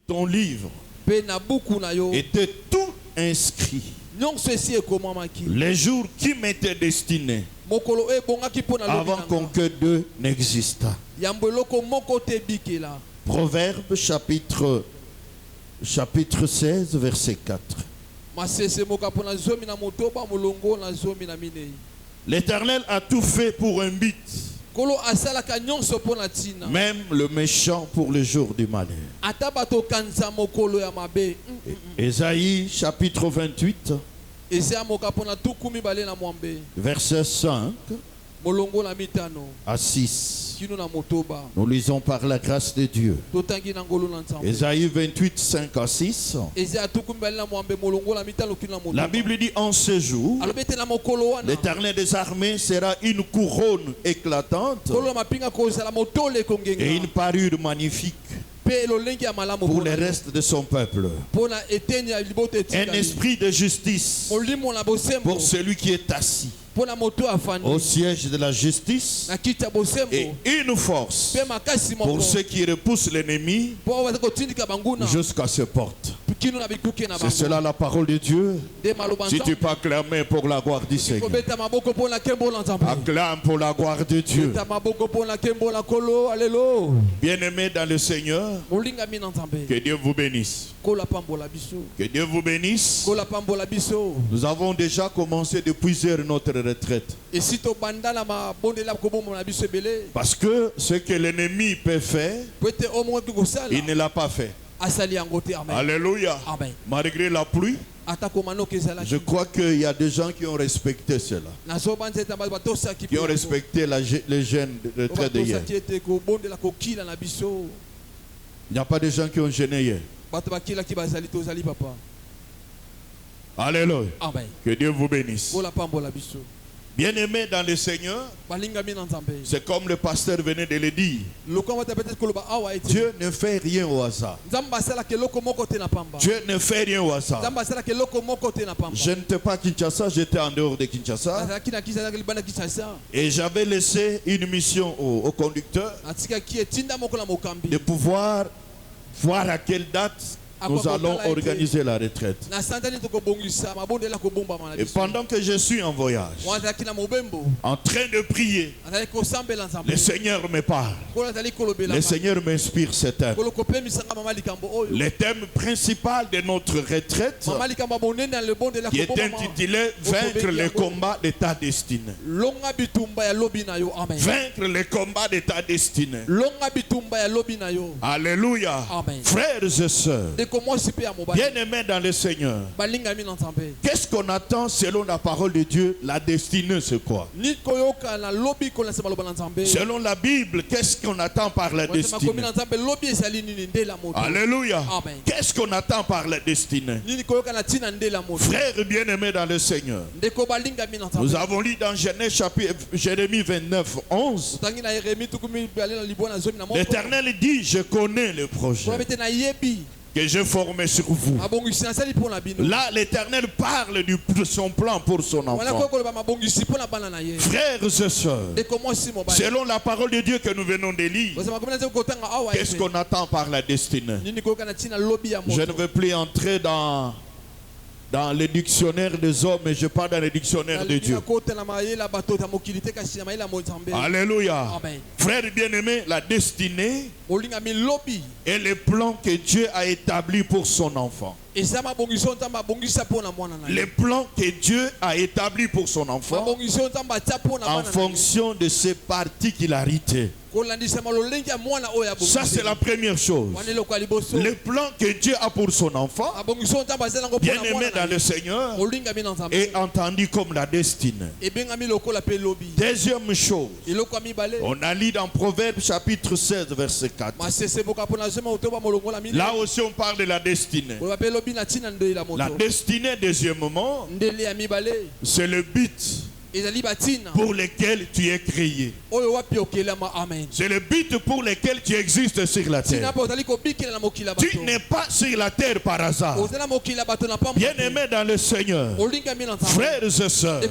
ton livre était tout inscrit. Les jours qui m'étaient destinés avant qu'aucun d'eux n'existât. Proverbe chapitre 16 verset 4. L'Éternel a tout fait pour un but, même le méchant pour le jour du malheur. Ésaïe chapitre 28 verset 5 à 6. Nous lisons par la grâce de Dieu. Ésaïe 28, 5 à 6. La Bible dit: en ce jour, l'Éternel des armées sera une couronne éclatante et une parure magnifique pour le reste de son peuple. Un esprit de justice pour celui qui est assis au siège de la justice, et une force pour ceux qui repoussent l'ennemi jusqu'à ses portes. C'est cela la parole de Dieu. Si tu peux acclamer pour la gloire du Seigneur, acclame pour la gloire de Dieu. Bien-aimés dans le Seigneur, que Dieu vous bénisse. Que Dieu vous bénisse. Nous avons déjà commencé depuis notre retraite. Parce que ce que l'ennemi peut faire, il ne l'a pas fait. Alléluia. Malgré la pluie, je crois qu'il y a des gens qui ont respecté cela. Qui ont respecté les jeunes de retraite d'hier. Il n'y a pas de gens qui ont gêné hier. Alléluia. Que Dieu vous bénisse. Bien-aimés dans le Seigneur, c'est comme le pasteur venait de le dire. Dieu ne fait rien au hasard. Dieu ne fait rien au hasard. Je n'étais pas à Kinshasa, j'étais en dehors de Kinshasa. Et j'avais laissé une mission au conducteur de pouvoir voir à quelle date nous allons organiser la retraite. Et pendant que je suis en voyage, en train de prier, le Seigneur me parle. Le Seigneur m'inspire ce thème. Le thème principal de notre retraite, qui est intitulé « Vaincre le combat de ta destinée ». Vaincre le combat de ta destinée. Alléluia. Frères et sœurs, bien-aimés dans le Seigneur, qu'est-ce qu'on attend selon la parole de Dieu? La destinée, c'est quoi? Selon la Bible, qu'est-ce qu'on attend par la destinée? Alléluia. Qu'est-ce qu'on attend par la destinée? Frères bien-aimés dans le Seigneur, nous avons lu dans Jérémie 29, 11. L'Éternel dit: je connais le projet que j'ai formé sur vous. Là, l'Éternel parle de son plan pour son enfant. Frères et sœurs, selon la parole de Dieu que nous venons de lire, qu'est-ce qu'on attend par la destinée? Je ne veux plus entrer dans le dictionnaire des hommes, mais je parle dans le dictionnaire de Dieu. Alléluia. Frères bien-aimés, la destinée est le plan que Dieu a établi pour son enfant. Le plan que Dieu a établi pour son enfant en fonction de ses particularités. Ça, c'est la première chose. Le plan que Dieu a pour son enfant, bien-aimé dans le Seigneur, est entendu comme la destinée. Deuxième chose, on a lu dans Proverbe chapitre 16 verset 4. Là aussi on parle de la destinée. La destinée, deuxièmement, c'est le but pour lesquels tu es créé. C'est le but pour lequel tu existes sur la terre. Tu n'es pas sur la terre par hasard. Bien-aimé dans le Seigneur, frères et sœurs,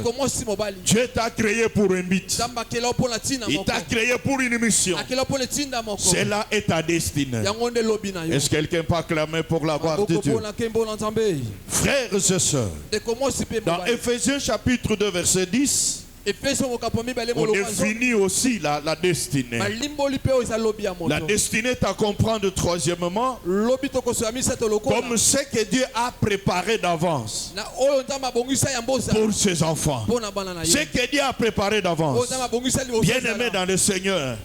Dieu t'a créé pour un but. Il t'a créé pour une mission. Cela est ta destinée. Est-ce que quelqu'un peut acclamer pour la gloire de Dieu? Frères et sœurs, dans Ephésiens chapitre 2 verset 10, on définit aussi la destinée. La destinée est à comprendre troisièmement comme ce que Dieu a préparé d'avance pour ses enfants. Ce que Dieu a préparé d'avance. Bien-aimé dans le Seigneur,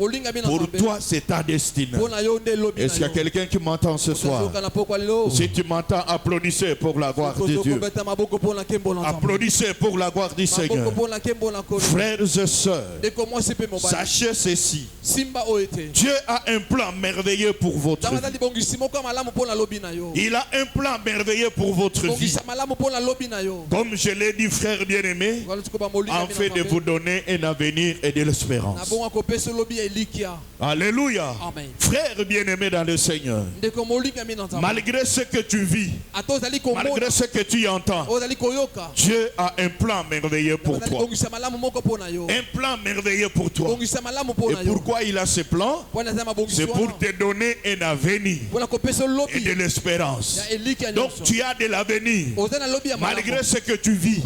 pour toi c'est ta destinée. Est-ce qu'il y a quelqu'un qui m'entend ce soir? Si tu m'entends, applaudissez pour la gloire de Dieu. Applaudissez pour la gloire du Seigneur. Frères et sœurs, sachez ceci. Dieu a un plan merveilleux pour votre vie. Il a un plan merveilleux pour votre vie. Comme je l'ai dit, frère bien-aimé, afin de vous donner un avenir et de l'espérance. Alléluia. Frère bien-aimé dans le Seigneur, malgré ce que tu vis, malgré ce que tu entends, Dieu a un plan merveilleux pour toi. Un plan merveilleux pour toi. Et pourquoi il a ce plan? C'est pour te donner un avenir et de l'espérance. Donc tu as de l'avenir. Malgré ce que tu vis,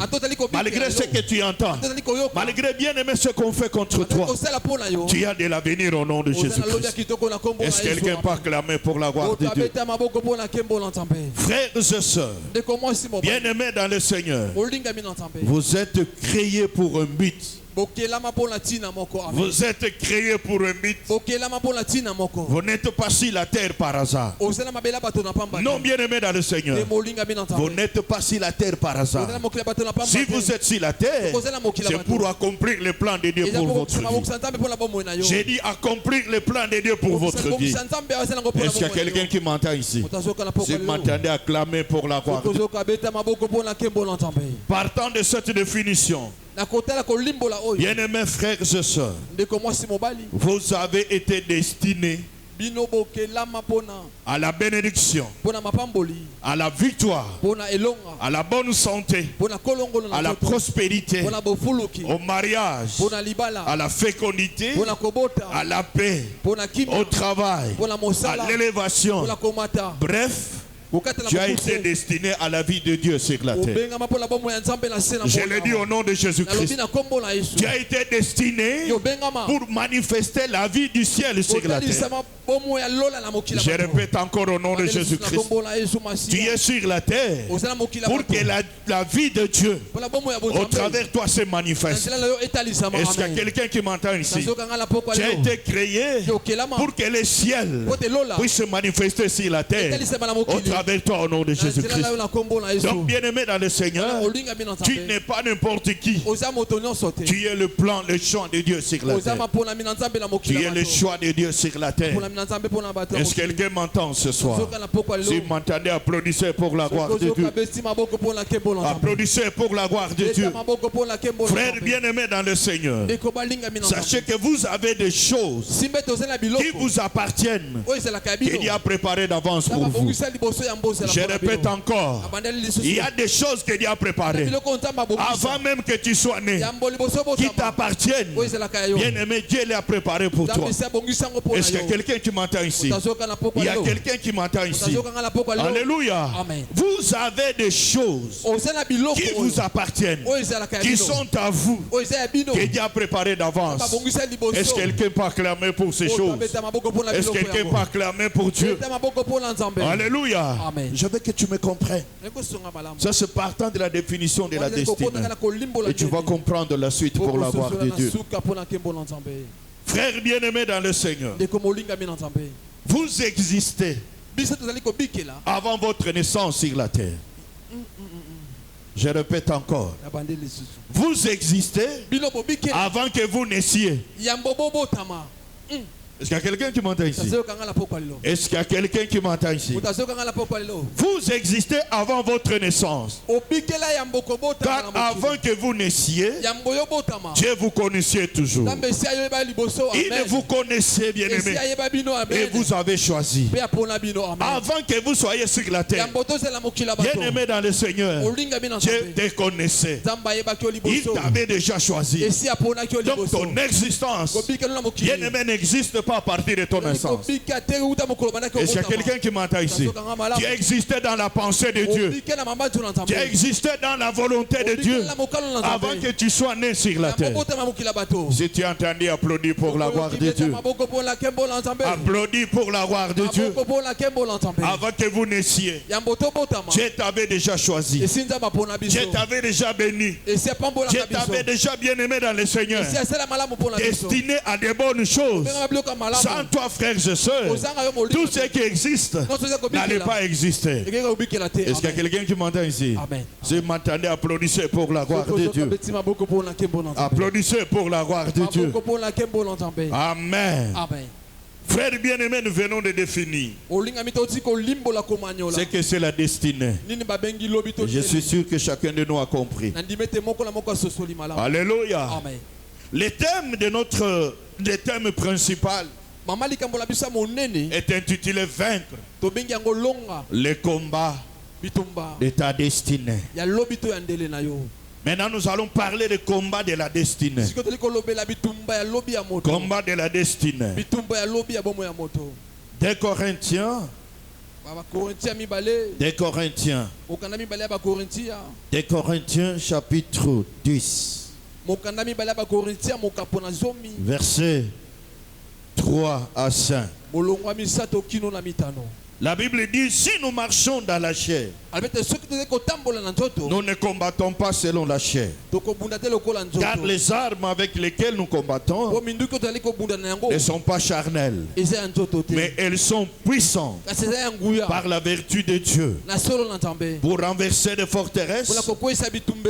malgré ce que tu entends, malgré bien aimé ce qu'on fait contre toi, tu as de l'avenir au nom de Jésus-Christ. Est-ce que quelqu'un peut acclamer pour la gloire de Dieu? Frères et sœurs, bien aimés dans le Seigneur, vous êtes créés pour un but. Vous êtes créés pour un but. Vous n'êtes pas sur la terre par hasard. Non, bien aimé dans le Seigneur, vous n'êtes pas sur la terre par hasard. Si vous êtes sur la terre, c'est pour accomplir le plan de Dieu pour votre vie. J'ai dit accomplir le plan de Dieu pour votre vie. Est-ce qu'il y a quelqu'un qui m'entend ici? Si vous m'entendez, acclamer pour la gloire de Dieu. Partant de cette définition, bien-aimés frères et sœurs, vous avez été destinés à la bénédiction, à la victoire, à la bonne santé, à la prospérité, au mariage, à la fécondité, à la paix, au travail, à l'élévation. Bref, tu as été destiné à la vie de Dieu sur la terre. Je le dis au nom de Jésus-Christ. Tu as été destiné pour manifester la vie du ciel sur la terre. Je répète encore au nom de Jésus-Christ. Tu es sur la terre pour que la vie de Dieu au travers de toi se manifeste. Est-ce qu'il y a quelqu'un qui m'entend ici? Tu as été créé pour que le ciel puisse se manifester sur la terre au travers de toi au nom de Jésus-Christ. Donc bien aimé dans le Seigneur, tu n'es pas n'importe qui. Tu es le plan, le choix de Dieu sur la terre. Tu es le choix de Dieu sur la terre. Est-ce que quelqu'un m'entend ce soir? Si vous m'entendez, applaudissez pour la gloire de Dieu. Applaudissez pour la gloire de Dieu. Frères bien-aimés dans le Seigneur, sachez que vous avez des choses qui vous appartiennent, que Dieu a préparées d'avance pour vous. Je répète encore, il y a des choses que Dieu a préparées avant même que tu sois né, qui t'appartiennent. Bien-aimé, Dieu les a préparées pour toi. Est-ce qu'il y a quelqu'un qui m'entend ici? Il y a quelqu'un qui m'entend ici. Alléluia. Vous avez des choses qui vous appartiennent, qui sont à vous, que Dieu a préparées d'avance. Est-ce que quelqu'un peut acclamer pour ces choses? Est-ce que quelqu'un peut acclamer pour Dieu? Alléluia. Je veux que tu me comprennes. Ça c'est partant de la définition de la destinée. Et tu vas comprendre la suite pour la gloire de Dieu. Frères bien-aimés dans le Seigneur, vous existez avant votre naissance sur la terre. Je répète encore. Vous existez avant que vous naissiez. Est-ce qu'il y a quelqu'un qui m'entend ici? Est-ce qu'il y a quelqu'un qui m'entend ici? Vous existez avant votre naissance. Car avant que vous naissiez, Dieu vous connaissait toujours. Il vous connaissait, bien-aimé. Et vous avez choisi. Avant que vous soyez sur la terre, bien-aimé dans le Seigneur, Dieu te connaissait. Il t'avait déjà choisi. Donc ton existence, bien-aimé, n'existe pas à partir de ton naissance. Est-ce qu'il y a quelqu'un qui m'entend ici? Tu existais dans la pensée de Dieu. Tu existais dans la volonté de Dieu avant que tu sois né sur la terre. Si tu as entendu, applaudis pour la gloire de Dieu. Applaudis pour la gloire de Dieu. Avant que vous naissiez, Dieu t'avait déjà choisi. Dieu t'avait déjà béni. Dieu t'avait déjà bien aimé dans le Seigneur. Destiné à des bonnes choses. Sans toi, frères et sœurs, tout ce qui existe n'allait pas exister. Est-ce qu'il y a quelqu'un qui m'entend ici? Si vous m'entendez, applaudissez pour la gloire de Dieu. Applaudissez pour la gloire de Dieu. Amen. Frères bien-aimés, nous venons de définir ce que c'est la destinée. Et je suis sûr que chacun de nous a compris. Alléluia. Le thème de notre principal est intitulé Vaincre le combat de ta destinée. Maintenant, nous allons parler du combat de la destinée. Combat de la destinée. 2 Corinthiens. 2 Corinthiens chapitre 10. Versets 3 à 5. La Bible dit, si nous marchons dans la chair, nous ne combattons pas selon la chair. Car les armes avec lesquelles nous combattons ne sont pas charnelles, mais elles sont puissantes par la vertu de Dieu. Pour renverser des forteresses,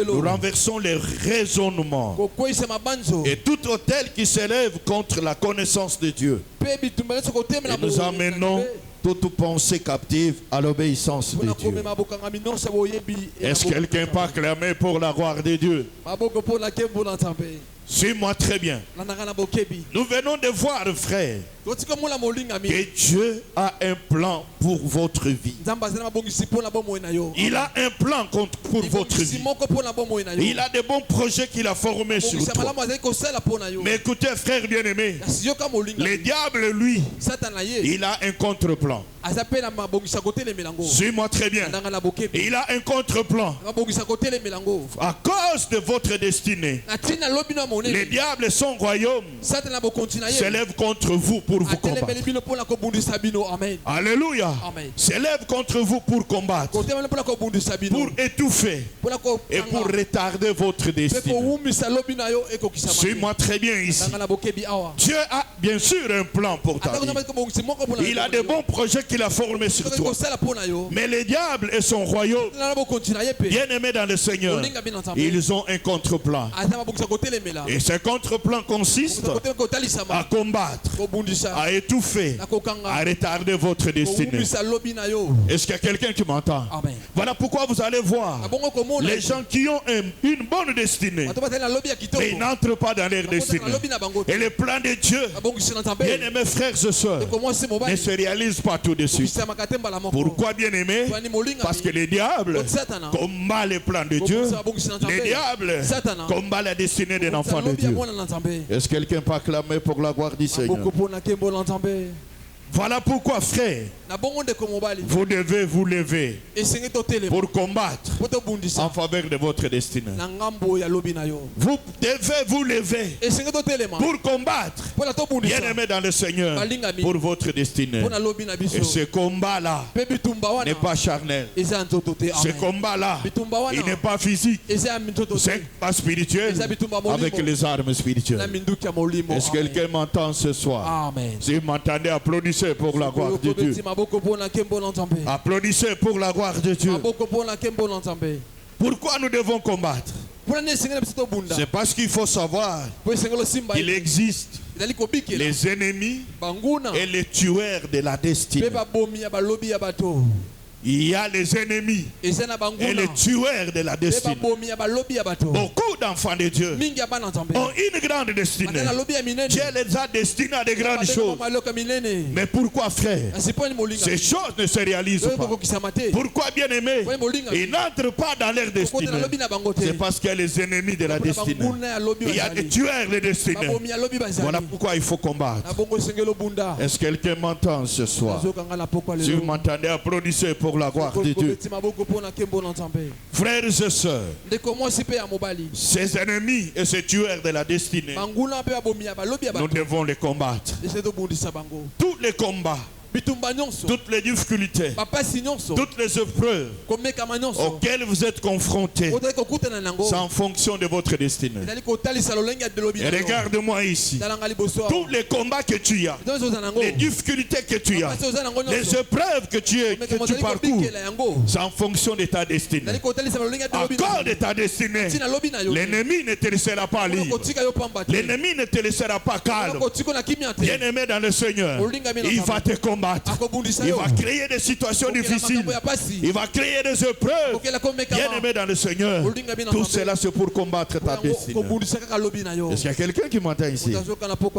nous renversons les raisonnements et tout autel qui s'élève contre la connaissance de Dieu. Et nous amenons toute pensée captive à l'obéissance de Dieu. Est-ce que quelqu'un peut acclamer pour la gloire de Dieu? Suis-moi très bien. Nous venons de voir, frère, que Dieu a un plan pour votre vie. Il a un plan pour votre vie. Il a des bons projets qu'il a formés sur toi. Mais écoutez, frère bien-aimé, le diable, lui, il a un contre-plan. Suis-moi très bien. Il a un contre-plan. À cause de votre destinée, le diable et son royaume s'élèvent contre vous pour vous combattre. Alléluia. S'élèvent contre vous pour combattre, pour étouffer et pour retarder votre destinée. Suis-moi très bien ici. Dieu a bien sûr un plan pour ta vie. Il a des bons projets qu'il a formés sur toi. Mais le diable et son royaume, bien aimés dans le Seigneur, ils ont un contre-plan. Et ce contre-plan consiste à combattre, à étouffer, à retarder votre destinée. Est-ce qu'il y a quelqu'un qui m'entend? Voilà pourquoi vous allez voir les gens qui ont une bonne destinée, mais ils n'entrent pas dans leur destinée. Et le plan de Dieu, bien aimés frères et sœurs, ne se réalise pas tout de suite. Pourquoi, bien aimé? Parce que le diable combat les plans de Dieu. Le diable combat la destinée des enfants de Dieu. Est-ce que quelqu'un peut acclamer pour la gloire du Seigneur? Voilà pourquoi, frère, vous devez vous lever pour combattre en faveur de votre destinée. Vous devez vous lever pour combattre, bien aimé dans le Seigneur, pour votre destinée. Et ce combat-là n'est pas charnel. Ce combat-là, il n'est pas physique. C'est pas spirituel avec les armes spirituelles. Est-ce que quelqu'un m'entend ce soir? Si vous m'entendez, applaudissez pour la gloire de Dieu. Applaudissez pour la gloire de Dieu. Pourquoi nous devons combattre? C'est parce qu'il faut savoir qu'il existe les ennemis et les tueurs de la destinée. Il y a les ennemis et les tueurs de la destinée. Beaucoup d'enfants de Dieu ont une grande destinée. Dieu les a destinés à de grandes choses. Mais pourquoi, frère, ces choses ne se réalisent pas? Pourquoi, bien-aimés, ils n'entrent pas dans leur destinée? C'est parce qu'il y a les ennemis de la destinée. Il y a des tueurs de destinée. Voilà pourquoi il faut combattre. Est-ce que quelqu'un m'entend ce soir? Si vous m'entendez, applaudissez pour la gloire de Dieu. Frères et sœurs, ces ennemis et ces tueurs de la destinée, nous devons les combattre. Tous les combats, toutes les difficultés, toutes les épreuves auxquelles vous êtes confrontés, c'est en fonction de votre destinée. Et regarde-moi ici. Tous les combats que tu as, les difficultés que tu as, les épreuves que tu parcours, c'est en fonction de ta destinée. À cause de ta destinée, l'ennemi ne te laissera pas libre. L'ennemi ne te laissera pas calme. Bien-aimé dans le Seigneur, il va te combattre. Il va créer des situations difficiles. Il va créer des épreuves. Bien-aimé dans le Seigneur, tout cela c'est pour combattre ta destinée. Est-ce qu'il y a quelqu'un qui m'entend ici?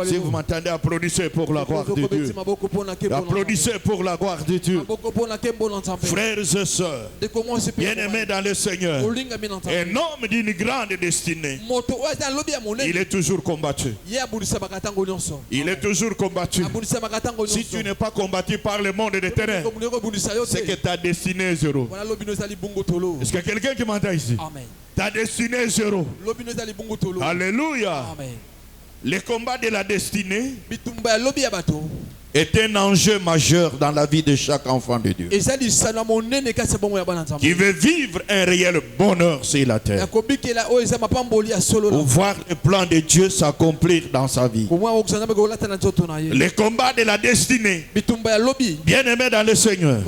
Si vous m'entendez, applaudissez pour la gloire de Dieu. Applaudissez pour la gloire de Dieu. Frères et sœurs, bien-aimés dans le Seigneur, un homme d'une grande destinée, il est toujours combattu. Il est toujours combattu. Si tu n'es pas combattu par le monde des ténèbres, c'est que ta destinée est zéro. Est-ce qu'il y a quelqu'un qui m'entend ici? Amen. Ta destinée est zéro. Alléluia. Amen. Le combat de la destinée est un enjeu majeur dans la vie de chaque enfant de Dieu qui veut vivre un réel bonheur sur la terre, pour voir le plan de Dieu s'accomplir dans sa vie. Le combat de la destinée, bien-aimé dans le Seigneur,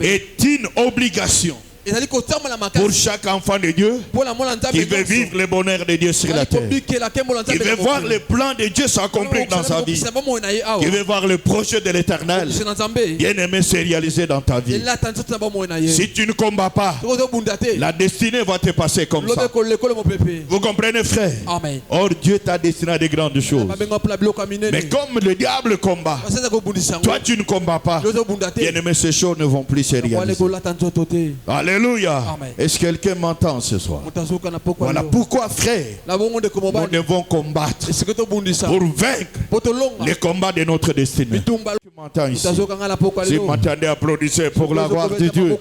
est une obligation pour chaque enfant de Dieu qui veut vivre le bonheur de Dieu sur la terre, qui veut voir le plan de Dieu s'accomplir dans sa vie, qui veut voir le projet de l'Éternel bien-aimé se réaliser dans ta vie. Si tu ne combats pas, la destinée va te passer comme ça. Vous comprenez, frère? Amen. Or Dieu t'a destiné à de grandes choses. Mais comme le diable combat, toi tu ne combats pas, bien-aimé, ces choses ne vont plus se réaliser. Alléluia. Est-ce que quelqu'un m'entend ce soir? Voilà pourquoi, frère, nous devons combattre pour vaincre les combats de notre destinée. Tu m'entends ici? Si vous m'entendez, applaudissez pour la gloire de Dieu.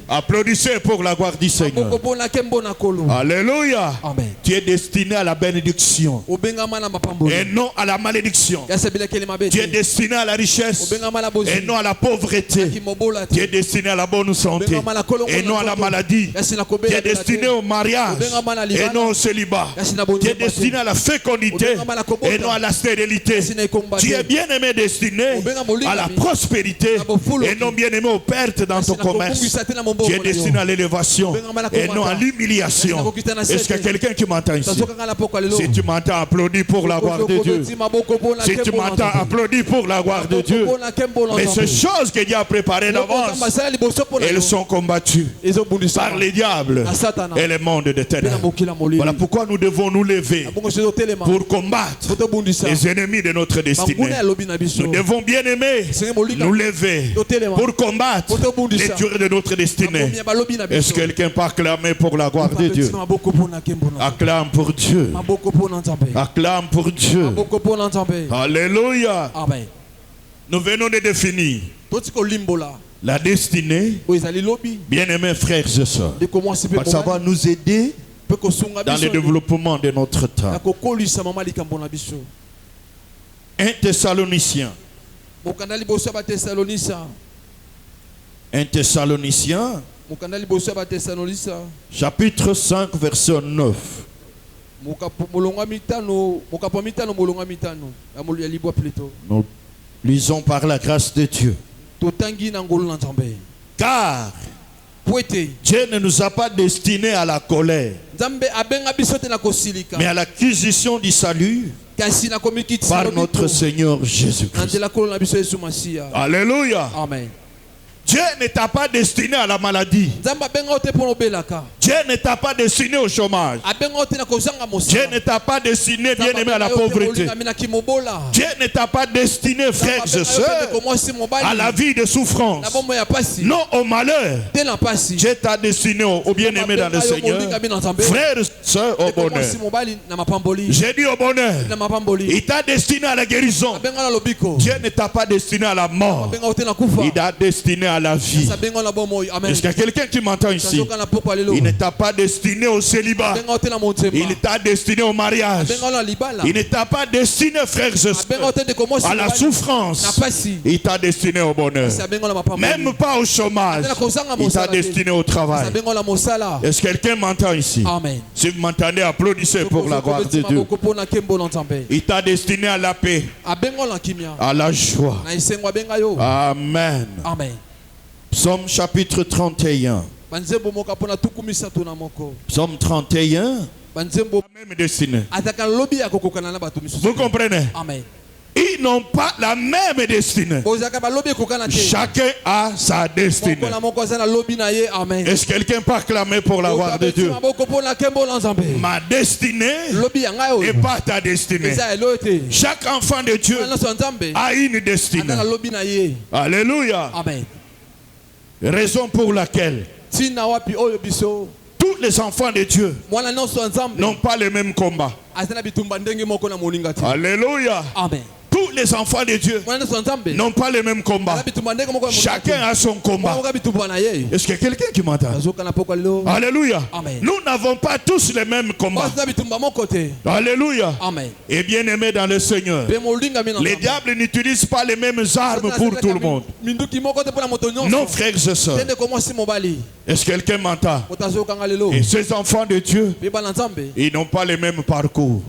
Applaudissez pour la gloire du Seigneur. Alléluia. Amen. Tu es destiné à la bénédiction et non à la malédiction. Tu es destiné à la richesse et non à la pauvreté. Tu es destiné à la bonne santé et non à la maladie. Tu es destiné au mariage et non au célibat. Tu es destiné à la fécondité et non à la stérilité. Tu es bien aimé destiné à la prospérité et non bien aimé aux pertes dans ton commerce. Tu es destiné à l'élévation et non à l'humiliation. Est-ce qu'il y a quelqu'un qui m'entend ici? Si tu m'entends, applaudis pour la gloire de Dieu. Si tu m'entends, applaudis pour la gloire de Dieu. Mais ces choses que Dieu a préparées d'avance, elles sont combattues par les diables et les mondes des ténèbres. Voilà pourquoi nous devons nous lever pour combattre les ennemis de notre destinée. Nous devons bien aimer nous lever pour combattre les tueurs de notre destinée. Est-ce que quelqu'un peut acclamer pour la gloire de Dieu? Acclame pour Dieu. Acclame pour Dieu. Alléluia. Nous venons de définir la destinée, bien-aimés frères et sœurs, ça va nous aider dans le développement de notre temps. 1 Thessaloniciens. 1 Thessaloniciens, chapitre 5, verset 9. Nous lisons par la grâce de Dieu. Car Dieu ne nous a pas destinés à la colère, mais à l'acquisition du salut par notre Seigneur Jésus-Christ. Alléluia. Amen. Dieu ne t'a pas destiné à la maladie. Dieu ne t'a pas destiné au chômage. Dieu ne t'a pas destiné, bien aimé, à la pauvreté. Dieu ne t'a pas destiné, frères et sœurs, à la vie de souffrance. Non, au malheur. Dieu t'a destiné au bien-aimé dans le Seigneur. Frères et sœurs, au bonheur. J'ai dit au bonheur. Il t'a destiné à la guérison. Dieu ne t'a pas destiné à la mort. Il t'a destiné à la vie. Est-ce qu'il y a quelqu'un qui m'entend ici? Il ne t'a pas destiné au célibat. Il t'a destiné au mariage. Il ne t'a pas destiné, frères et sœurs, à la souffrance. Il t'a destiné au bonheur. Même pas au chômage. Il t'a destiné au travail. Est-ce que quelqu'un m'entend ici? Amen. Si vous m'entendez, applaudissez pour la gloire de Dieu. Il t'a destiné à la paix, à la joie. Amen. Amen. Psaume chapitre 31. Psaume 31. La même destinée. Vous comprenez? Amen. Ils n'ont pas la même destinée. Chacun a sa destinée. Est-ce que quelqu'un peut acclamer pour la gloire de Dieu? Ma destinée n'est pas ta destinée. Chaque enfant de Dieu a une destinée. Alléluia. Amen. Raison pour laquelle tous les enfants de Dieu n'ont pas le même combat. Alléluia. Amen. Tous les enfants de Dieu n'ont pas le même combat. Chacun a son combat. Est-ce qu'il y a quelqu'un qui m'entend? Alléluia. Amen. Nous n'avons pas tous les mêmes combats. Alléluia. Amen. Et bien aimé dans le Seigneur, les diables n'utilisent pas les mêmes armes pour tout le monde. Non, frères et sœurs. Est-ce que quelqu'un m'entend? Et ces enfants de Dieu, ils n'ont pas les mêmes parcours.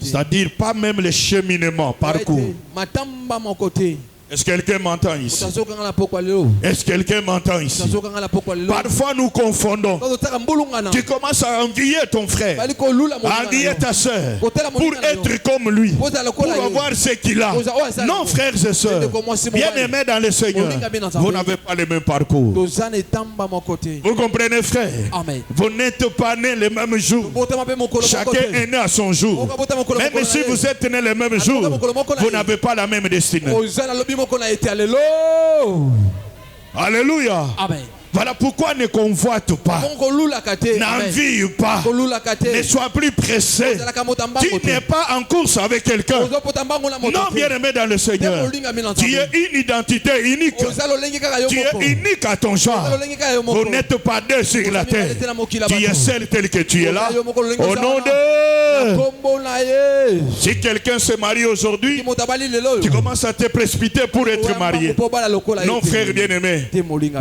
C'est-à-dire pas même les cheminements, parcours. Est-ce que quelqu'un m'entend ici? Est-ce que quelqu'un m'entend ici? Parfois nous confondons. Tu commences à envier ton frère, à envier ta soeur, pour être comme lui, pour avoir ce qu'il a. Non, frères et sœurs, bien aimés dans le Seigneur, vous n'avez pas le même parcours. Vous comprenez, frère? Amen. Vous n'êtes pas nés le même jour. Chacun est né à son jour. Même si vous êtes nés le même jour, vous n'avez pas la même destinée. Alléluia. Amen. Voilà pourquoi ne convoite pas, n'envie pas, ne sois plus pressé. Tu n'es pas en course avec quelqu'un. Non, bien aimé dans le Seigneur. Tu es une identité unique. Tu es unique à ton genre. Vous n'êtes pas deux sur la terre. Tu es seul tel que tu es là. Au nom de... Si quelqu'un se marie aujourd'hui, tu commences à te précipiter pour être marié. Non, frère bien-aimé,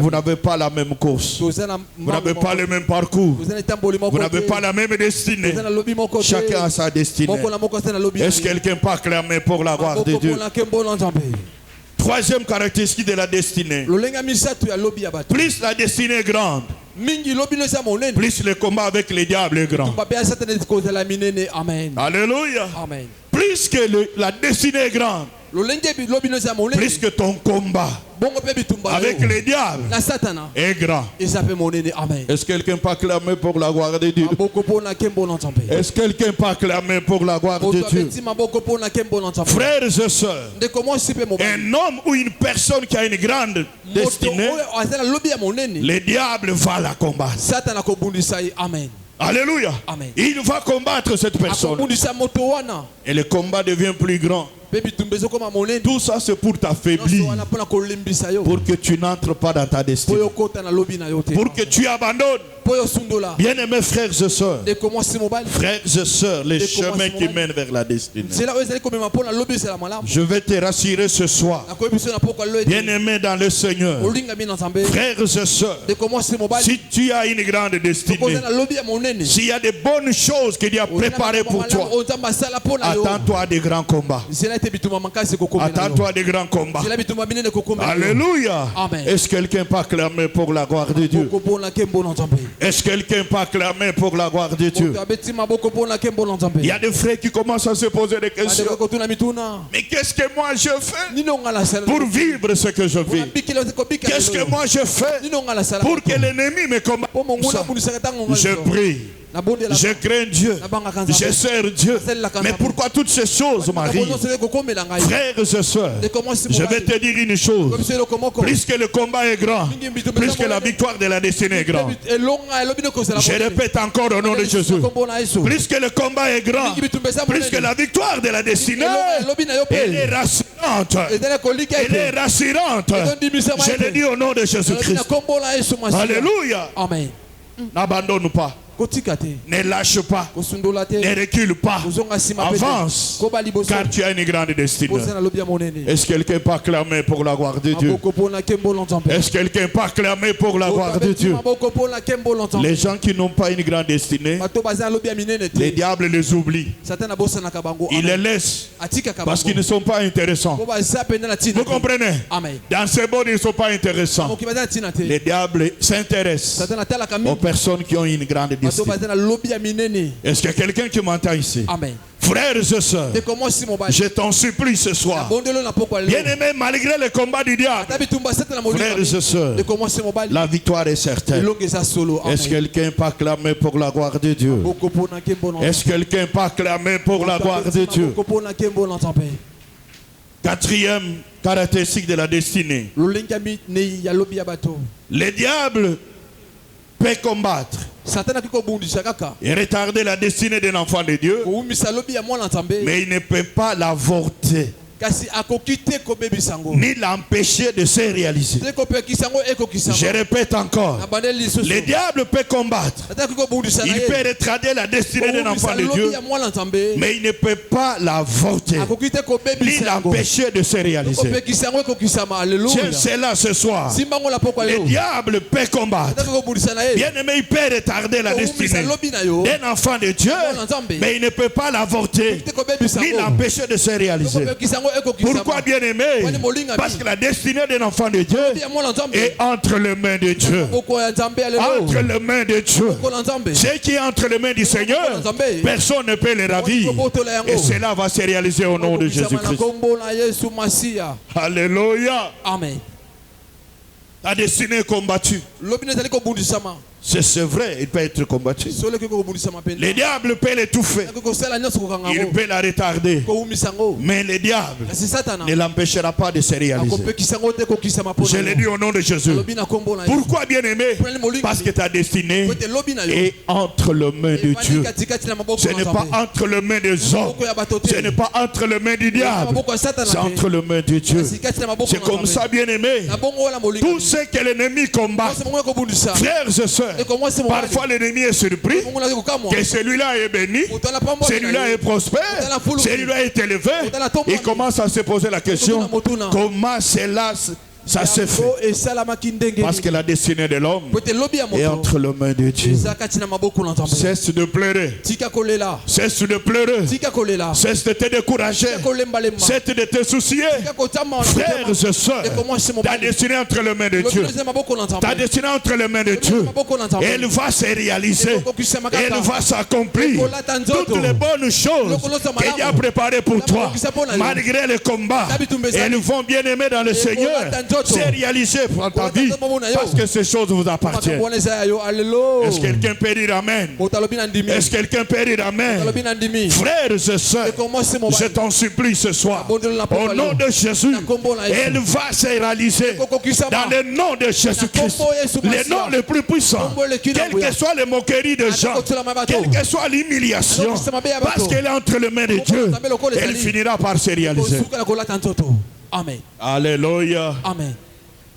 vous n'avez pas la même course. Vous n'avez pas le même parcours. Vous n'avez pas la même destinée. Chacun a sa destinée. Est-ce que quelqu'un peut acclamer pour la gloire de Dieu? Troisième caractéristique de la destinée. Plus la destinée est grande, plus le combat avec les diables est grand. Alléluia. Plus que la destinée est grande, plus que ton combat avec les diables est grand. Est-ce que quelqu'un peut acclamer pour la gloire de Dieu? Est-ce que quelqu'un peut acclamer pour la gloire de Dieu? Frères et sœurs, un homme ou une personne qui a une grande destinée, le diable va la combattre. Alléluia. Il va combattre cette personne. Et le combat devient plus grand. Tout ça c'est pour t'affaiblir, pour que tu n'entres pas dans ta destinée, pour que tu abandonnes. Bien-aimés frères et sœurs, les chemins qui mènent vers la destinée. Je vais te rassurer ce soir, bien-aimés dans le Seigneur, frères et sœurs, si tu as une grande destinée, s'il y a de bonnes choses qu'il y a préparées pour toi, attends-toi à des grands combats. Attends-toi à des grands combats. Alléluia. Est-ce que quelqu'un peut acclamer pour la gloire de Dieu? Est-ce que quelqu'un peut acclamer pour la gloire de Dieu? Il y a des frères qui commencent à se poser des questions. Mais qu'est-ce que moi je fais pour vivre ce que je vis? Qu'est-ce que moi je fais pour que l'ennemi me combatte? Je prie. Je crains Dieu, je sers Dieu. Mais pourquoi toutes ces choses m'arrivent? Frères et sœurs, je vais te dire une chose. Plus que le combat est grand, plus que la victoire de la destinée est grande. Je répète encore au nom de Jésus. Plus que le combat est grand, plus que la victoire de la destinée, elle est rassurante. Elle est rassurante. Je le dis au nom de Jésus-Christ. Alléluia. Amen. N'abandonne pas. Ne lâche pas, ne recule pas, avance, car tu as une grande destinée. Est-ce que quelqu'un peut acclamer pour la gloire de Dieu? Est-ce que quelqu'un peut acclamer pour la gloire de Dieu? Les gens qui n'ont pas une grande destinée, les diables les oublient. Ils les laissent parce qu'ils ne sont pas intéressants. Vous comprenez? Dans ce monde, ils ne sont pas intéressants. Les diables s'intéressent aux personnes qui ont une grande destinée. Est-ce qu'il y a quelqu'un qui m'entend ici? Amen. Frères et sœurs, je t'en supplie ce soir. Bien-aimé, malgré le combat du diable, frères et sœurs, la victoire est certaine. Est-ce que quelqu'un peut acclamer pour la gloire de Dieu? Est-ce que quelqu'un peut acclamer pour la gloire de Dieu? Quatrième caractéristique de la destinée. Le diable peut combattre et retarder la destinée d'un enfant de Dieu, mais il ne peut pas l'avorter ni l'empêcher de se réaliser. Je répète encore, le diable peut combattre, il peut retarder la destinée d'un enfant de Dieu, mais il ne peut pas l'avorter ni l'empêcher de se réaliser. Tiens, c'est là ce soir. Le diable peut combattre. Bien aimé, il peut retarder la destinée d'un enfant de Dieu, mais il ne peut pas l'avorter ni l'empêcher de se réaliser. Pourquoi, bien aimé? Parce que la destinée d'un enfant de Dieu est entre les mains de Dieu. Entre les mains de Dieu. Ce qui est entre les mains du Seigneur, personne ne peut les ravir. Et cela va se réaliser au nom de Jésus-Christ. Alléluia. Amen. La destinée est combattue. C'est vrai, il peut être combattu. Le diable peut l'étouffer. Il peut la retarder. Mais le diable ne l'empêchera pas de se réaliser. Je l'ai dit au nom de Jésus. Pourquoi, bien aimé? Parce que ta destinée est entre les mains de Dieu. Ce n'est pas entre les mains des hommes. Ce n'est pas entre les mains du diable. C'est entre les mains de Dieu. C'est comme ça, bien aimé. Tout ce que l'ennemi combat, frères et sœurs, parfois l'ennemi est surpris que celui-là est béni, celui-là est prospère, celui-là est élevé. Il commence à se poser la question, comment cela ça se fait? Parce que la destinée de l'homme est entre les mains de Dieu. Cesse de pleurer. Cesse de pleurer. Cesse de te décourager. Cesse de te soucier. Frères et sœurs, ta destinée entre les mains de Dieu. Ta destinée entre les mains de Dieu. Elle va se réaliser. Elle va s'accomplir. Toutes les bonnes choses qu'il a préparées pour toi, malgré le combat, elles vont bien aimer dans le Seigneur. C'est réalisé pour ta vie parce que ces choses vous appartiennent. Est-ce que quelqu'un peut dire Amen? Est-ce que quelqu'un peut dire Amen? Frères et sœurs, je t'en supplie ce soir, au nom de Jésus, elle va se réaliser dans le nom de Jésus-Christ, le nom le plus puissant, quelle que soit les moqueries de gens, quelle que soit l'humiliation, parce qu'elle est entre les mains de Dieu, elle finira par se réaliser. Amen. Alléluia. Amen.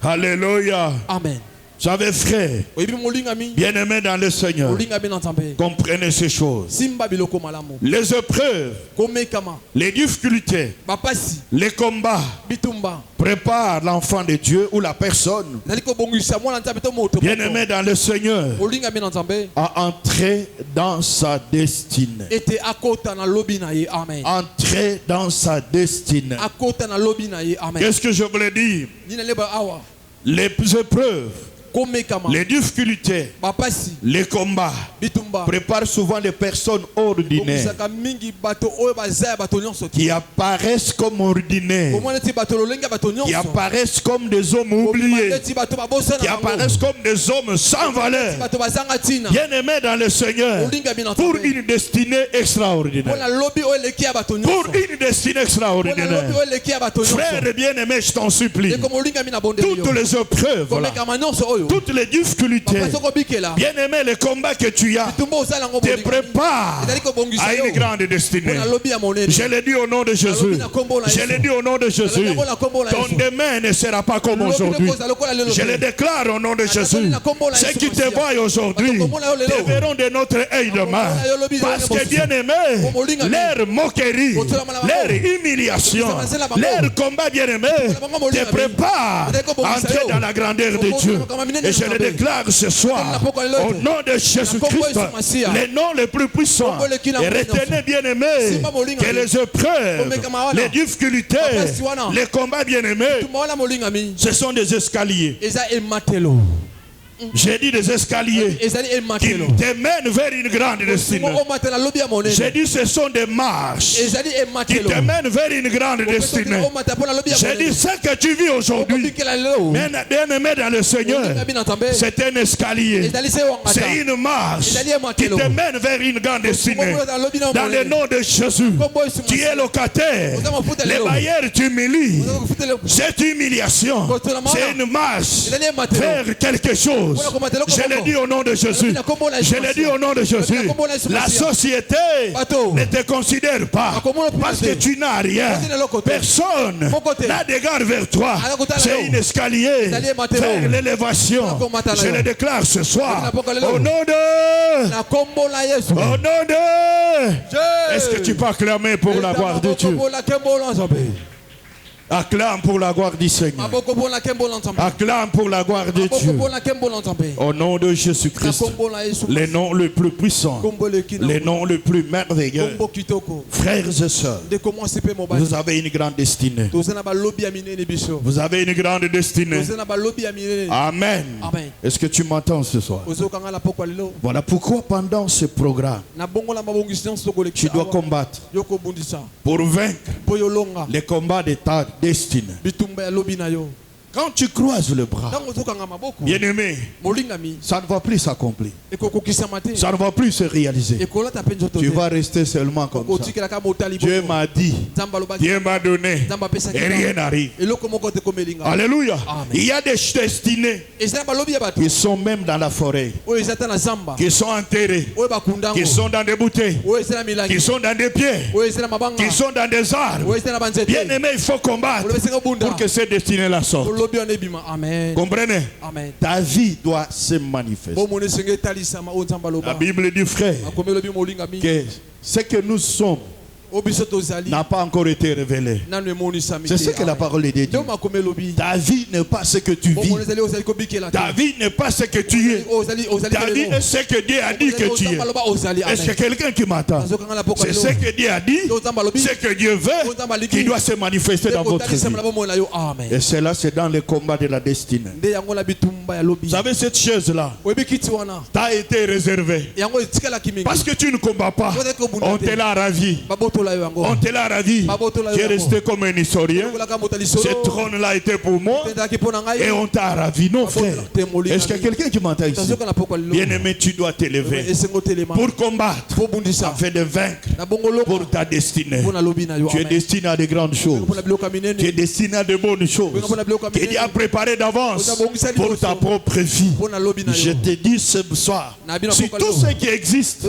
Alléluia. Amen. J'avais frère, bien-aimé dans le Seigneur, comprenez ces choses. Les épreuves, les difficultés, les combats préparent l'enfant de Dieu ou la personne, bien-aimé dans le Seigneur, à entrer dans sa destinée. Entrer dans sa destinée. Qu'est-ce que je voulais dire? Les épreuves Les difficultés, les combats préparent souvent des personnes ordinaires qui apparaissent comme ordinaires, qui apparaissent comme des hommes oubliés, qui apparaissent comme des hommes sans valeur, bien-aimés dans le Seigneur, pour une destinée extraordinaire. Pour une destinée extraordinaire. Frères bien-aimés, je t'en supplie, toutes les épreuves, toutes les difficultés, bien-aimés, les combats que tu as, te préparent à une grande destinée. Je l'ai dit au nom de Jésus. Je l'ai dit au nom de Jésus. Ton demain ne sera pas comme aujourd'hui. Je le déclare au nom de Jésus. Ceux qui te voient aujourd'hui te verront de notre œil de main. Parce que bien-aimés, leur moquerie, leur humiliation, leur combat bien-aimé te prépare à entrer dans la grandeur de Dieu. Et je le déclare ce soir au nom de Jésus-Christ, les noms les plus puissants. Et retenez bien-aimés que les épreuves, les difficultés, les combats bien-aimés, ce sont des escaliers. J'ai dit des escaliers qui te mènent vers une grande destinée. J'ai dit ce sont des marches qui te mènent vers une grande destinée. J'ai dit ce que tu vis aujourd'hui, bien-aimé dans le Seigneur, c'est un escalier, c'est une marche qui te mène vers une grande destinée. Dans le nom de Jésus, tu es locataire, les bailleurs t'humilient. Cette humiliation, c'est une marche vers quelque chose. Je l'ai dit au nom de Jésus. Je l'ai dit au nom de Jésus. La société ne te considère pas parce que tu n'as rien. Personne n'a d'égard vers toi. C'est un escalier vers l'élévation. Je le déclare ce soir. Au nom de... Au nom de... Est-ce que tu peux acclamer pour la gloire de Dieu? Acclame pour la gloire du Seigneur. Acclame pour la gloire de Dieu. Au nom de Jésus-Christ, les noms les plus puissants, les noms les plus merveilleux. Frères et sœurs, vous avez une grande destinée. Vous avez une grande destinée. Amen. Est-ce que tu m'entends ce soir? Voilà pourquoi pendant ce programme, tu dois combattre pour vaincre les combats de ta destinée. Quand tu croises le bras, bien-aimé, ça ne va plus s'accomplir. Ça ne va plus se réaliser. Tu vas rester seulement comme ça. Dieu m'a dit, Dieu m'a donné, et rien n'arrive. Alléluia. Il y a des destinées qui sont même dans la forêt, qui sont enterrés, qui sont dans des bouteilles, qui sont dans des pieds, qui sont dans des arbres. Bien-aimé, il faut combattre pour que ces destinées-là sortent. Amen. Comprenez? Amen. Ta vie doit se manifester. La Bible dit, frère, que ce que nous sommes n'a pas encore été révélé. C'est ce que la parole de Dieu dit. Ta vie n'est pas ce que tu vis. Ta vie n'est pas ce que tu es. Ta vie est ce que Dieu a dit que tu es. Est-ce que quelqu'un qui m'entend? C'est ce que Dieu a dit, ce que Dieu veut, qui doit se manifester dans votre vie. Et cela, c'est dans le combat de la destinée. Vous savez, cette chose-là t'a été réservée. Parce que tu ne combats pas, on te l'a ravi. On te l'a ravi. Tu es resté comme un historien. Ce trône-là était pour moi. Et on t'a ravi. Non, frère. Est-ce qu'il y a quelqu'un qui m'entend ici? Bien-aimé, tu dois t'élever pour combattre, afin de vaincre pour ta destinée. Tu es destiné à de grandes choses. Tu es destiné à de bonnes choses que Dieu a préparées d'avance pour ta propre vie. Je te dis ce soir, si tout ce qui existe,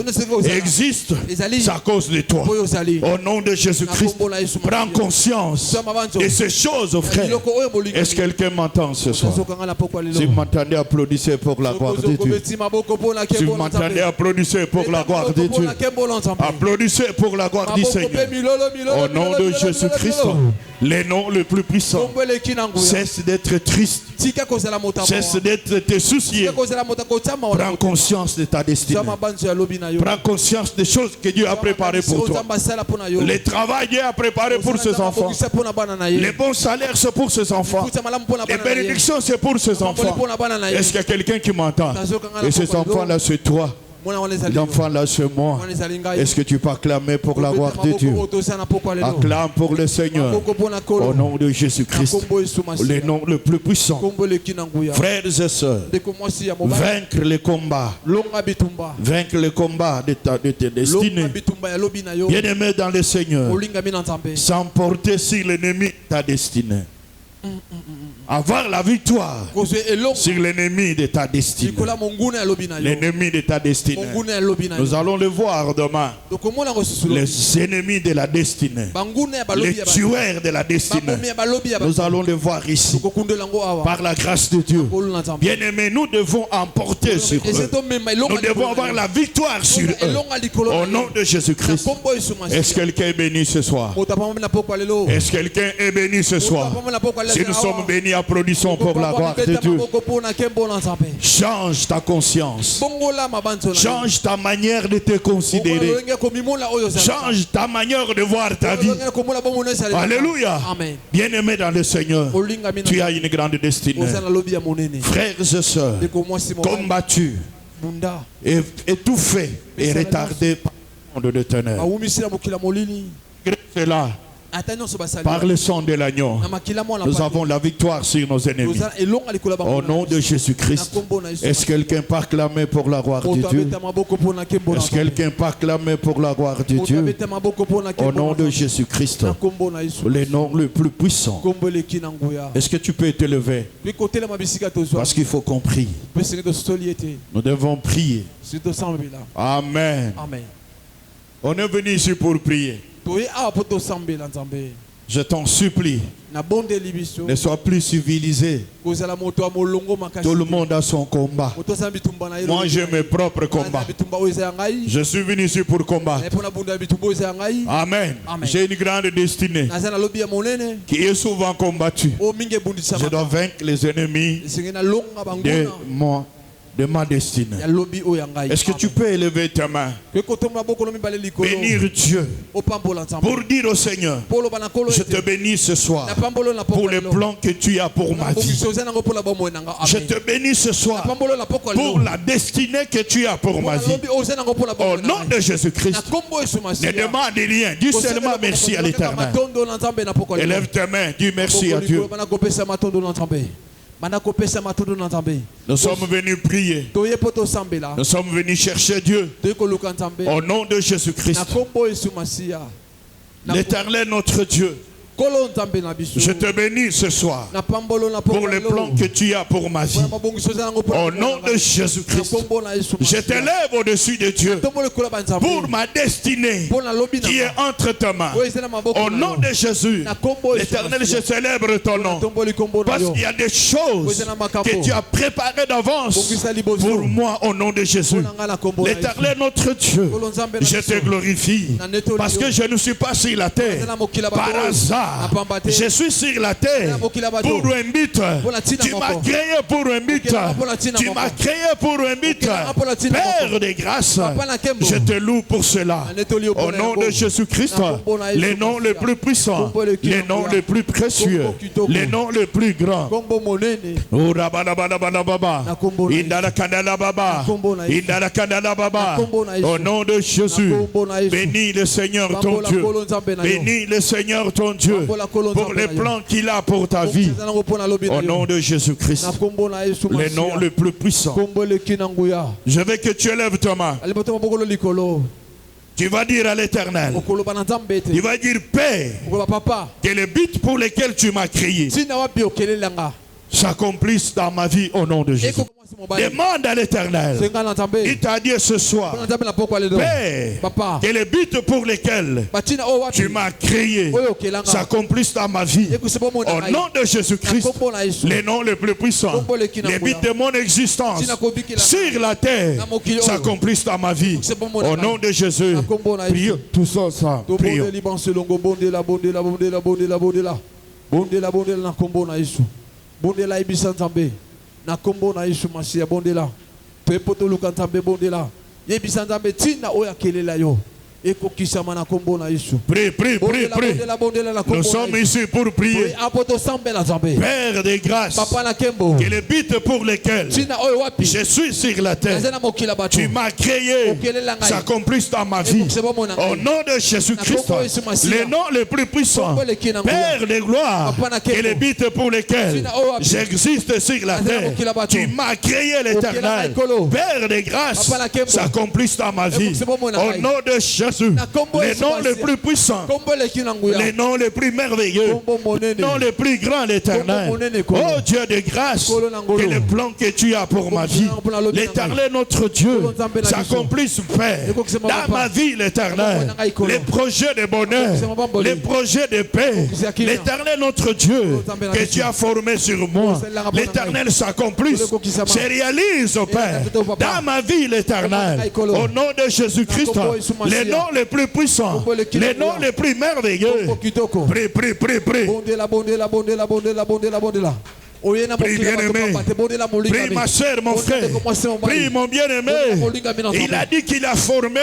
c'est à cause de toi. Au nom de Jésus-Christ, prends conscience de ces choses, frère. Est-ce que quelqu'un m'entend ce soir? Si vous m'entendez, applaudissez pour la gloire de Dieu. Si vous m'entendez, applaudissez pour la gloire de Dieu. Applaudissez pour la gloire du Seigneur. Au nom de Jésus-Christ. Les noms les plus puissants. Cesse d'être triste. Cesse d'être te soucier. Prends conscience de ta destinée. Prends conscience des choses que Dieu a préparées pour toi. Le travail Dieu a préparé pour ses enfants. Les bons salaires c'est pour ses enfants. Les bénédictions c'est pour ses enfants. Est-ce qu'il y a quelqu'un qui m'entend? Et ces enfants-là c'est toi. L'enfant là c'est moi. Est-ce que tu peux acclamer pour la gloire de Dieu? Acclame pour le Seigneur. Au nom de Jésus-Christ. Les noms le plus puissant. Frères et sœurs, vaincre les combats. Vaincre les combats de ta destinée. Bien-aimé dans le Seigneur. S'emporter sur l'ennemi de ta destinée. Avoir la victoire sur l'ennemi de ta destinée. L'ennemi de ta destinée. Nous allons le voir demain. Les ennemis de la destinée. Les tueurs de la destinée. Nous allons le voir ici. Par la grâce de Dieu. Bien-aimés, nous devons emporter sur eux. Nous devons avoir la victoire sur eux. Au nom de Jésus-Christ. Est-ce que quelqu'un est béni ce soir? Est-ce que quelqu'un est béni ce soir? Si nous sommes bénis, applaudissons pour la gloire de Dieu. Change ta conscience. Change ta manière de te considérer. Change ta manière de voir ta vie. Alléluia. Bien-aimé dans le Seigneur, tu as une grande destinée. Frères et sœurs, combattus, étouffés et retardés par le monde de ténèbres. Cela, par le sang de l'agneau, nous avons la victoire sur nos ennemis. Au nom de Jésus-Christ, est-ce que quelqu'un peut acclamer pour la gloire de Dieu? Est-ce que quelqu'un peut acclamer pour la gloire de Dieu? Au nom de Jésus-Christ, les noms les plus puissants. Est-ce que tu peux te lever? Parce qu'il faut qu'on prie. Nous devons prier. Amen. On est venu ici pour prier. Je t'en supplie, ne sois plus civilisé. Tout le monde a son combat. Moi j'ai mes propres combats. Je suis venu ici pour combattre. Amen. J'ai une grande destinée qui est souvent combattue. Je dois vaincre les ennemis de ma destinée. Est-ce que tu peux élever ta main, bénir Dieu, pour dire au Seigneur, je te bénis ce soir pour le plan que tu as pour ma vie. Je te bénis ce soir pour la destinée que tu as pour ma vie. Au nom de Jésus-Christ, ne demande rien, dis seulement merci à l'Éternel. Élève ta main, dis merci à Dieu. Nous sommes venus prier. Nous sommes venus chercher Dieu. Au nom de Jésus-Christ. L'Éternel notre Dieu. Je te bénis ce soir pour le plan que tu as pour ma vie. Au nom de Jésus-Christ, je t'élève au-dessus de Dieu pour ma destinée qui est entre tes mains. Au nom de Jésus, l'Éternel, je célèbre ton nom parce qu'il y a des choses que tu as préparées d'avance pour moi au nom de Jésus. L'Éternel, notre Dieu, je te glorifie parce que je ne suis pas sur la terre par hasard. Je suis sur la terre pour un but. Tu m'as créé pour un but. Tu m'as créé pour un but. Père de grâce, je te loue pour cela. Au nom de Jésus-Christ, les noms les plus puissants, les noms les plus précieux, les noms les plus grands. Au nom de Jésus, bénis le Seigneur ton Dieu. Bénis le Seigneur ton Dieu. Pour les plans qu'il a pour ta vie. Au nom de Jésus-Christ. Les noms les plus puissants. Je veux que tu élèves ta main. Tu vas dire à l'Éternel. Tu vas dire Père. Que le but pour lequel tu m'as créé. s'accomplisse dans ma vie au nom de Jésus. Demande à l'Éternel. Il t'a dit ce soir, Père, que les buts pour lesquels tu m'as créé s'accomplissent dans ma vie. Au nom de Jésus-Christ, les noms les plus puissants, les buts de mon existence sur la terre s'accomplissent dans ma vie. Au nom de Jésus, prions tous ensemble. Prions. Bondela ibisa nzambe na kombo na Yesu Masiya bondela pepoto luka nzambe bondela yebisa nzambe tina oya kelela yo eko kisama na kombo na Yesu. Prie. Nous sommes ici pour prier. Père des grâces, que les buts pour lesquels je suis sur la terre, tu m'as créé, s'accomplissent dans ma vie. Au nom de Jésus-Christ, les noms les plus puissants, Père des gloires, que les buts pour lesquels j'existe sur la terre, tu m'as créé l'Éternel. Père des grâces, s'accomplissent dans ma vie. Au nom de Jésus. Les noms les plus puissants, les noms les plus merveilleux, les noms les plus grands, l'Éternel. Oh Dieu de grâce, que les plans que tu as pour ma vie, l'Éternel notre Dieu, s'accomplissent, Père, dans ma vie, l'Éternel. Les projets de bonheur, les projets de paix, l'Éternel notre Dieu, que tu as formé sur moi, l'Éternel s'accomplisse, se réalise, Père, dans ma vie, l'Éternel. Au nom de Jésus-Christ, les noms les plus puissants, les noms les plus merveilleux. Prie. Prie bien-aimé, prie ma soeur, mon frère, prie mon bien-aimé. Il a dit qu'il a formé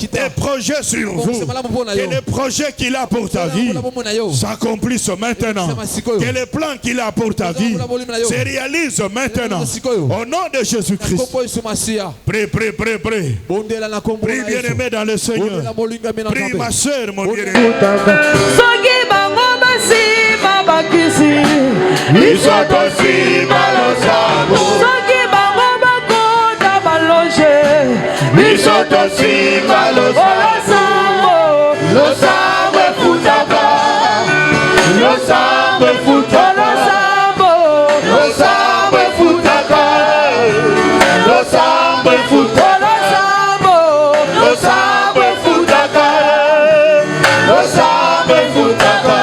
des projets sur vous, que les projets qu'il a pour ta vie s'accomplissent maintenant, que les plans qu'il a pour ta vie se réalisent maintenant, au nom de Jésus-Christ. Prie. Prie bien-aimé dans le Seigneur. Prie ma soeur, mon bien-aimé. Isotosi malosabo Soki bango bakota balonge Isotosi malosabo Losabo futaka Losabo futaka Losabo futaka Losabo futaka Losabo futaka Losabo futaka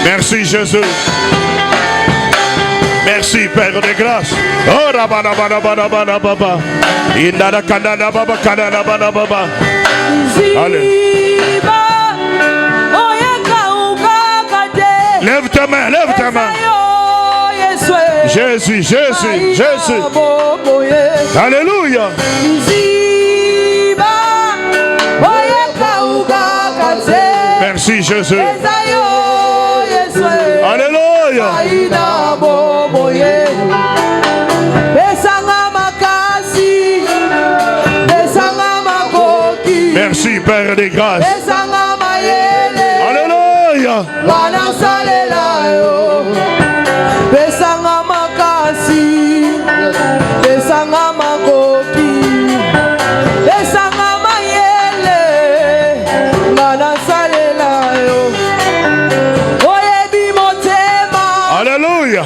Merci Jésus. Merci Père de grâce. Oh rabana bana bana bana baba. Indana kanana baba kanana bana baba. Allez. Lève ta main, lève ta main. Jésus. Alléluia. Merci Jésus. Alléluia. Merci Père des grâces. Alléluia.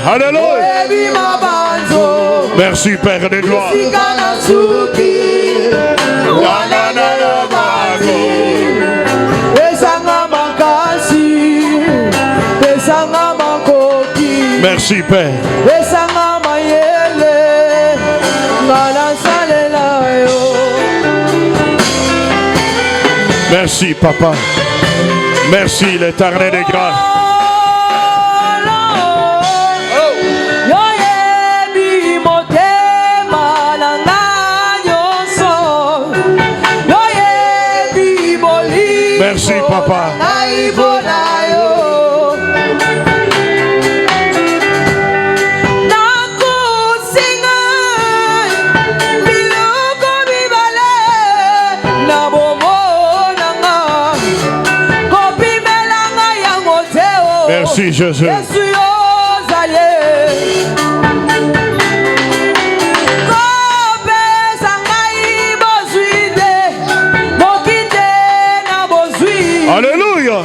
Alléluia. Merci Père de gloire. Merci Père. Merci Papa. Merci l'Éternel des grâces. papa. Merci Jésus. Alléluia.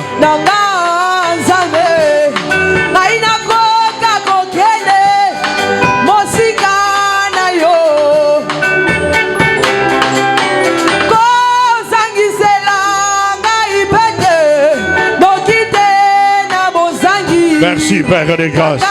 Merci Père de grâce.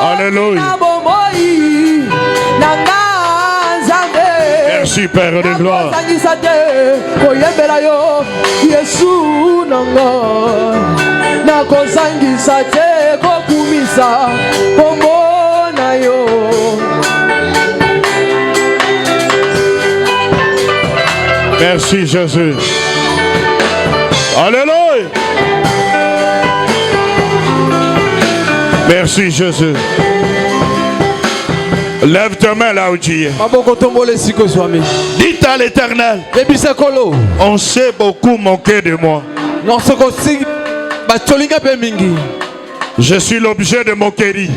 Alléluia. Merci Père de gloire. Merci Jésus. Alléluia. Merci Jésus. Lève ta main là où tu es. Dites à l'Éternel, on s'est beaucoup moqué de moi. Je suis l'objet de moquerie,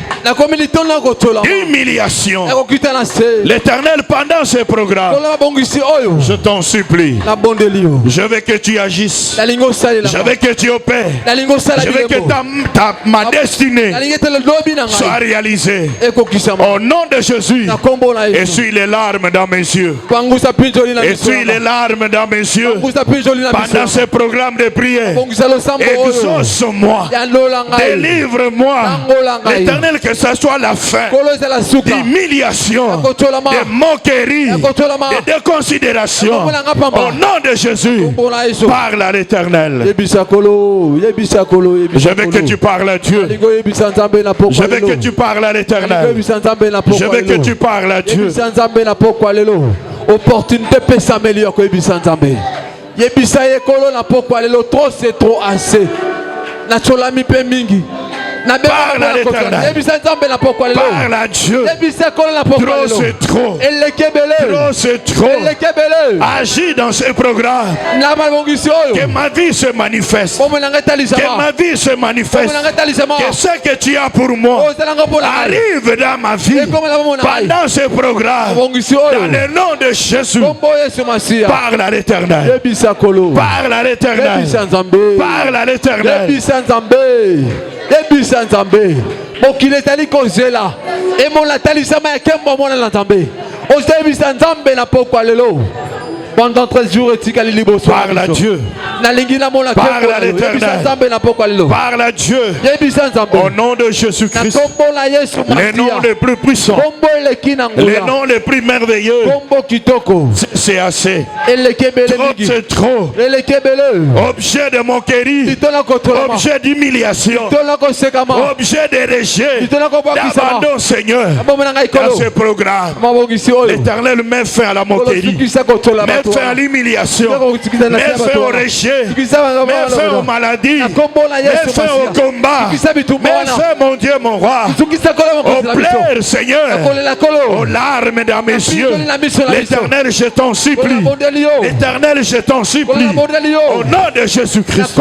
d'humiliation. L'Éternel, pendant ces programmes, je t'en supplie, je veux que tu agisses, je veux que tu opères, je veux que ma destinée soit réalisée. Au nom de Jésus, essuie les larmes dans mes yeux. Essuie les larmes dans mes yeux. Pendant ces programmes de prière, exauce-moi, délivre-moi. L'Éternel, que ce soit la fin d'humiliation, de moquerie, de déconsidération. Au nom de Jésus, parle à l'Éternel. Je veux que tu parles à Dieu. Je veux que tu parles à l'Éternel. Je veux que tu parles à Dieu. Opportunité peut s'améliorer que Yebisantambé. Yebisa na pokwa lelo trop c'est trop assez. Na cholami pe mingi. Parle à l'Éternel. Parle à Dieu. Trop c'est trop. Trop c'est trop. Agis dans ce programme. Que ma vie se manifeste. Que ma vie se manifeste. Que ce que tu as pour moi arrive dans ma vie. Pendant ce programme. Dans le nom de Jésus. Parle à l'Éternel. Parle à l'Éternel. Parle à l'Éternel. Ebisa Nzambe mokile tali kozela e mon la tali sama ya kembo mona la Nzambe ozebisa Nzambe na pokwa lelo pendant 13 jours et tikali liboso. Parle à Dieu. Parle à l'Éternel. Parle à Dieu. Au nom de Jésus-Christ. Les noms les plus puissants. Les noms les plus merveilleux. C'est assez. Trop c'est trop. Objet de moquerie. Objet d'humiliation. Objet de rejet. D'abandon, Seigneur. Dans ce programme. L'Éternel met fin à la moquerie. Mets fin à l'humiliation, mets fin au rejet, mets fin aux maladies, mets fin au combat, mets fin, mon Dieu, mon roi, au pleurs, Seigneur, aux larmes dans mes yeux. L'Éternel, je t'en supplie. L'Éternel, je t'en supplie. Au nom de Jésus-Christ.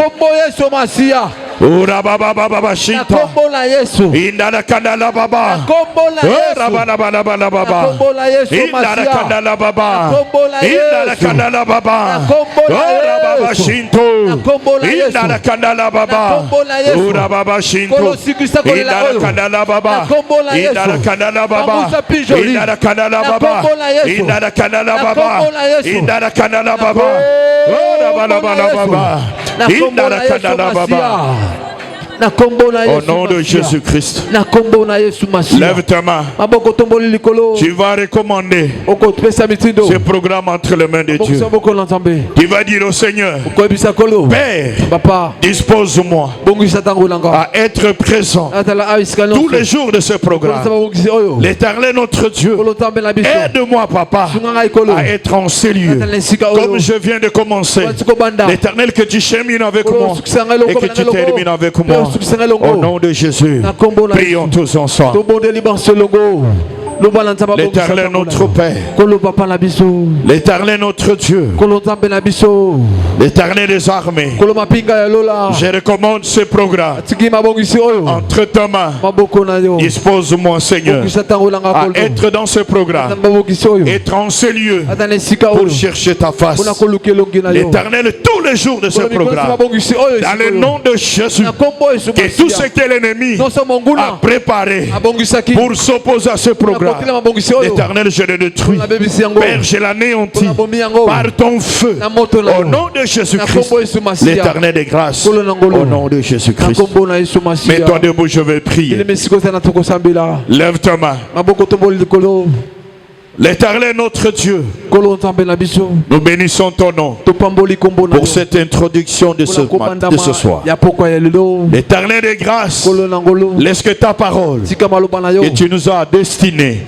Ura baba baba baba shinta. Indala kandala baba. Rabana baba baba baba. Indala kandala baba. Indala kandala baba. Ura baba shinto. Indala kandala baba. Ura baba shinto. Indala kandala baba. Indala kandala baba. Indala kandala baba. Indala kandala baba. Indala kandala baba. Ura baba baba baba. Indala kandala baba. Au nom de Jésus-Christ. Lève ta main. Tu vas recommander ce programme entre les mains de Dieu. Tu vas dire au Seigneur, Père, dispose-moi à être présent tous les jours de ce programme. L'Éternel notre Dieu, aide-moi Papa à être en ces lieux. Comme je viens de commencer, l'Éternel, que tu chemines avec moi et que tu termines avec moi. Au nom de Jésus, prions tous ensemble. L'Éternel notre Père, l'Éternel notre Dieu, l'Éternel des armées, je recommande ce programme entre ta main. Dispose-moi Seigneur à être dans ce programme, être en ce lieu pour chercher ta face. L'Éternel tous les jours de ce programme, dans le nom de Jésus, que tout ce que l'ennemi a préparé pour s'opposer à ce programme, l'Éternel, je le détruis. Père, je l'anéantis par ton feu. Au nom de Jésus-Christ, l'Éternel des grâces. Au nom de Jésus-Christ. Mets-toi debout, je vais prier. Lève ta main. L'Éternel notre Dieu, nous bénissons ton nom pour cette introduction de ce soir. L'Éternel des grâces, laisse que ta parole que tu nous as destinée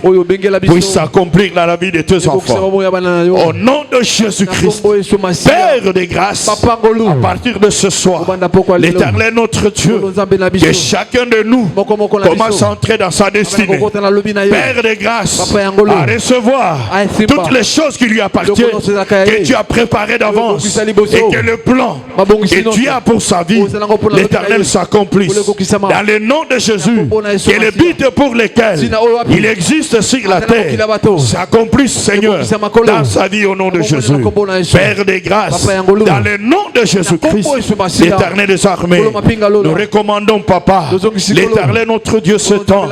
puisse s'accomplir dans la vie de tes enfants. Au nom de Jésus-Christ, Père des grâces, à partir de ce soir, l'Éternel notre Dieu, que chacun de nous commence à entrer dans sa destinée. Père des grâces, à recevoir toutes les choses qui lui appartiennent, que tu as préparées d'avance, et que le plan que tu as pour sa vie, l'Éternel s'accomplisse. Dans le nom de Jésus, que les buts pour lesquels il existe sur la terre s'accomplissent, Seigneur, dans sa vie au nom de Jésus. Père des grâces, dans le nom de Jésus-Christ, l'Éternel des armées, nous recommandons, Papa, l'Éternel notre Dieu ce temps,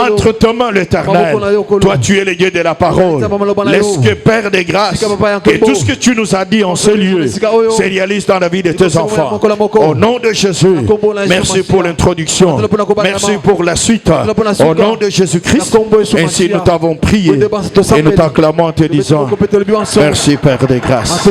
entre tes mains l'Éternel. Toi tu es le Dieu de la parole. Laisse que Père des grâces, et tout ce que tu nous as dit en ce lieu se réalise dans la vie de tes enfants. Au nom de Jésus, merci pour l'introduction, merci pour la suite. Au nom de Jésus-Christ, ainsi nous t'avons prié et nous t'acclamons en te disant merci Père des grâces.